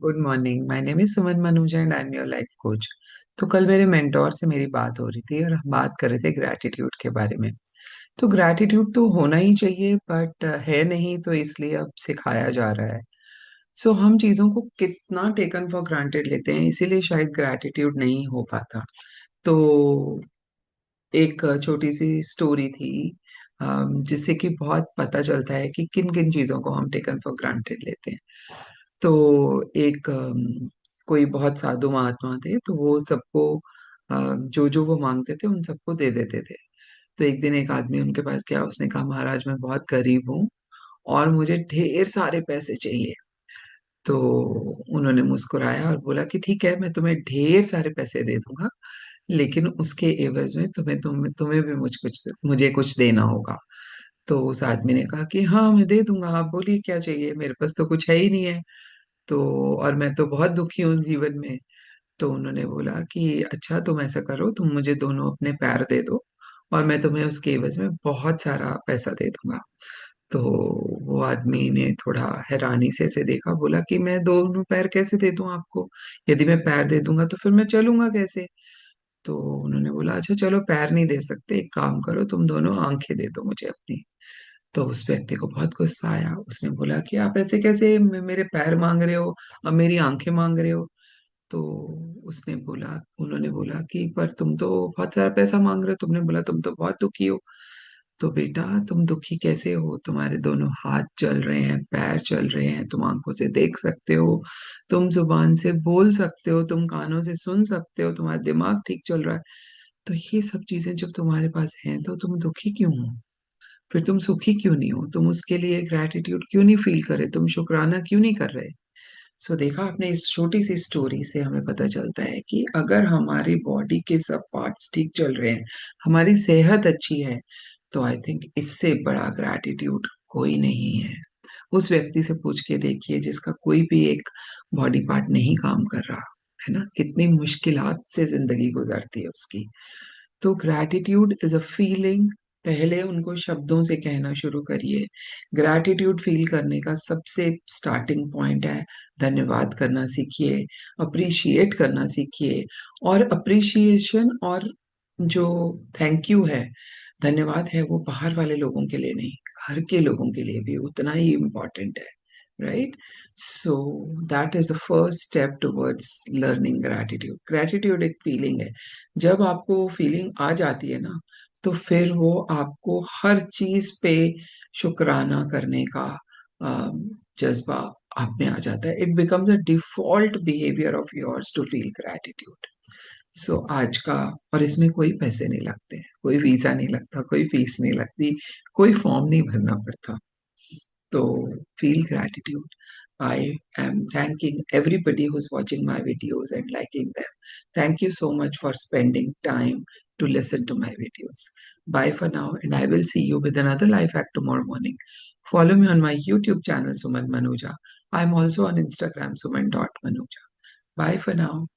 Good morning. My name is Suman Manuja and I am your life coach. तो कल मेरे mentor से मेरी बात हो रही थी और हम बात कर रहे थे ग्रैटिट्यूड के बारे में। तो ग्रैटिट्यूड तो होना ही चाहिए बट है नहीं, तो इसलिए अब सिखाया जा रहा है। सो हम चीज़ों को कितना टेकन फॉर ग्रांटेड लेते हैं, इसीलिए शायद ग्रैटिट्यूड नहीं हो पाता। तो एक छोटी सी स्टोरी थी, जिससे कि बहुत पता चलता है कि किन किन चीज़ों को हम टेकन फॉर ग्रांटेड लेते हैं। तो एक कोई बहुत साधु महात्मा थे, तो वो सबको जो जो वो मांगते थे उन सबको दे देते थे। तो एक दिन एक आदमी उनके पास गया, उसने कहा महाराज मैं बहुत गरीब हूँ और मुझे ढेर सारे पैसे चाहिए। तो उन्होंने मुस्कुराया और बोला कि ठीक है, मैं तुम्हें ढेर सारे पैसे दे दूंगा, लेकिन उसके एवज में तुम्हें भी मुझे कुछ देना होगा। तो उस आदमी ने कहा कि हाँ मैं दे दूंगा, आप बोलिए क्या चाहिए, मेरे पास तो कुछ है ही नहीं है। तो और मैं तो बहुत दुखी हूँ जीवन में। तो उन्होंने बोला कि अच्छा तुम ऐसा करो, तुम मुझे दोनों अपने पैर दे दो और मैं तुम्हें उसके एवज में बहुत सारा पैसा दे दूंगा। तो वो आदमी ने थोड़ा हैरानी से ऐसे देखा, बोला कि मैं दोनों पैर कैसे दे दूं आपको, यदि मैं पैर दे दूंगा तो फिर मैं चलूंगा कैसे। तो उन्होंने बोला अच्छा चलो पैर नहीं दे सकते, एक काम करो तुम दोनों आंखें दे दो मुझे अपनी। तो उस व्यक्ति को बहुत गुस्सा आया, उसने बोला कि आप ऐसे कैसे मेरे पैर मांग रहे हो और मेरी आंखें मांग रहे हो। तो उसने बोला उन्होंने बोला कि पर तुम तो बहुत सारा पैसा मांग रहे हो, तुमने बोला तुम तो बहुत दुखी हो। तो बेटा तुम दुखी कैसे हो, तुम्हारे दोनों हाथ चल रहे हैं, पैर चल रहे हैं, तुम आंखों से देख सकते हो, तुम जुबान से बोल सकते हो, तुम कानों से सुन सकते हो, तुम्हारा दिमाग ठीक चल रहा है। तो ये सब चीजें जब तुम्हारे पास हैं तो तुम दुखी क्यों हो, फिर तुम सुखी क्यों नहीं हो, तुम उसके लिए ग्रैटिट्यूड क्यों नहीं फील कर रहे, तुम शुक्राना क्यों नहीं कर रहे। सो देखा आपने, इस छोटी सी स्टोरी से हमें पता चलता है कि अगर हमारी बॉडी के सब पार्ट्स ठीक चल रहे हैं, हमारी सेहत अच्छी है, तो आई थिंक इससे बड़ा ग्रैटिट्यूड कोई नहीं है। उस व्यक्ति से पूछ के देखिए जिसका कोई भी एक बॉडी पार्ट नहीं काम कर रहा, है ना, कितनी मुश्किलात से जिंदगी गुजरती है उसकी। तो ग्रैटिट्यूड इज अ फीलिंग। पहले उनको शब्दों से कहना शुरू करिए। ग्रैटिट्यूड फील करने का सबसे स्टार्टिंग पॉइंट है धन्यवाद करना सीखिए, अप्रिशिएट करना सीखिए। और अप्रिशिएशन और जो थैंक यू है, धन्यवाद है, वो बाहर वाले लोगों के लिए नहीं, घर के लोगों के लिए भी उतना ही इम्पोर्टेंट है। Right. So that is the first step towards learning gratitude. Gratitude एक फीलिंग है। जब आपको फीलिंग आ जाती है ना, तो फिर वो आपको हर चीज पे शुक्राना करने का जज्बा आप में आ जाता है। It becomes a default behaviour of yours to feel gratitude. So आज का, और इसमें कोई पैसे नहीं लगते, कोई वीजा नहीं लगता, कोई फीस नहीं लगती, कोई फॉर्म नहीं भरना पड़ता। तो feel gratitude. I am thanking everybody who's watching my videos and liking them. Thank you so much for spending time to listen to my videos. Bye for now, and I will see you with another life hack tomorrow morning. Follow me on my YouTube channel, Suman Manuja. I'm also on Instagram, suman.manuja. Bye for now.